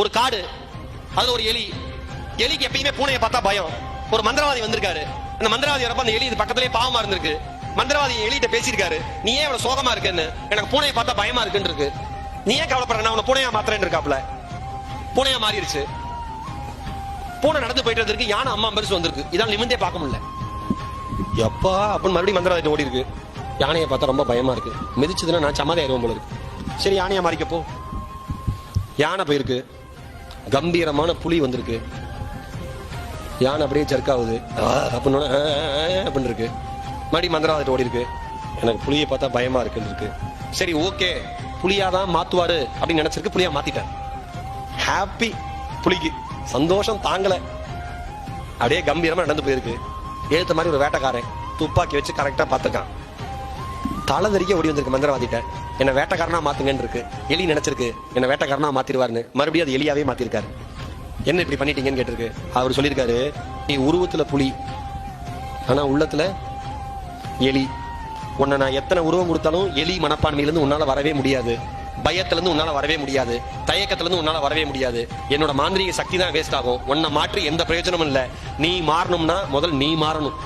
ஒரு காடு, அதுல ஒரு எலி. எலிக்கு எப்பயுமே பூனையை பார்த்தா பயம். ஒரு மந்திரவாதி வந்திருக்காரு. அந்த மந்திரவாதி வரப்ப அந்த எலி இது பக்கத்திலேயே பாவமா இருந்திருக்கு. மந்திரவாதி எலிட்ட பேசியிருக்காரு, நீ ஏன் இவ்வளவு சோகமா இருக்குன்னு. எனக்கு பூனையை பார்த்தா பயமா இருக்குன்னு இருக்கு. நீ ஏன் கவலைப்படுற, நான் உன்னை பூனையா மாத்திரேன்னு இருக்காப்ல. பூனையா மாறிடுச்சு. பூனை நடந்து போயிட்டு இருக்கு. யானை அம்மா பெருசு வந்திருக்கு. இதான் நிமிந்தே பார்க்க முடியல. எப்பா அப்படின்னு மறுபடியும் மந்திரவாதி ஓடி இருக்கு. யானையை பார்த்தா ரொம்ப பயமா இருக்கு. மிதிச்சதுன்னா நான் சமாதி ஆயிடுவோம் போல இருக்கு. சரி, யானையா மாறிக்கப்போ. யானை போயிருக்கு. கம்பீரமான புலி வந்திருக்கு. யானை அப்படியே ஜர்க்காகுது அப்படின்னு இருக்கு. மறுபடியும் மந்திரவாதிட்டு ஓடி இருக்கு. எனக்கு புலியை பார்த்தா பயமா இருக்குன்னு இருக்கு. சரி, ஓகே, புலியாதான் மாத்துவாரு அப்படின்னு நினைச்சிருக்கு. புலியா மாத்திட்டார். ஹாப்பி. புலிக்கு சந்தோஷம் தாங்கல. அப்படியே கம்பீரமா நடந்து போயிருக்கு. எழுத்த மாதிரி ஒரு வேட்டைக்காரன் துப்பாக்கி வச்சு கரெக்டா பாத்துக்கான். தலை தெறிக்க ஓடி வந்திருக்கு மந்திரவாதிட்ட. என்ன வேட்டைக்காரனா மாத்துங்கன்னு இருக்கு. எலி நினைச்சிருக்கு என்ன வேட்டைக்காரனா மாத்திருவாருன்னு. மறுபடியும் அது எலியாவே மாத்திருக்காரு. என்ன இப்படி பண்ணிட்டீங்கன்னு கேட்டிருக்கு. அவர் சொல்லியிருக்காரு, நீ உருவத்துல புலி, ஆனா உள்ளத்துல எலி. உன்னை நான் எத்தனை உருவம் கொடுத்தாலும் எலி மனப்பான்மையிலிருந்து உன்னால வரவே முடியாது. பயத்துல இருந்து உன்னால வரவே முடியாது. தயக்கத்துல இருந்து உன்னால வரவே முடியாது. என்னோட மாந்திரிக சக்தி தான் வேஸ்ட் ஆகும். உன்னை மாற்றி எந்த பிரயோஜனமும் இல்ல. நீ மாறணும்னா முதல் நீ மாறணும்.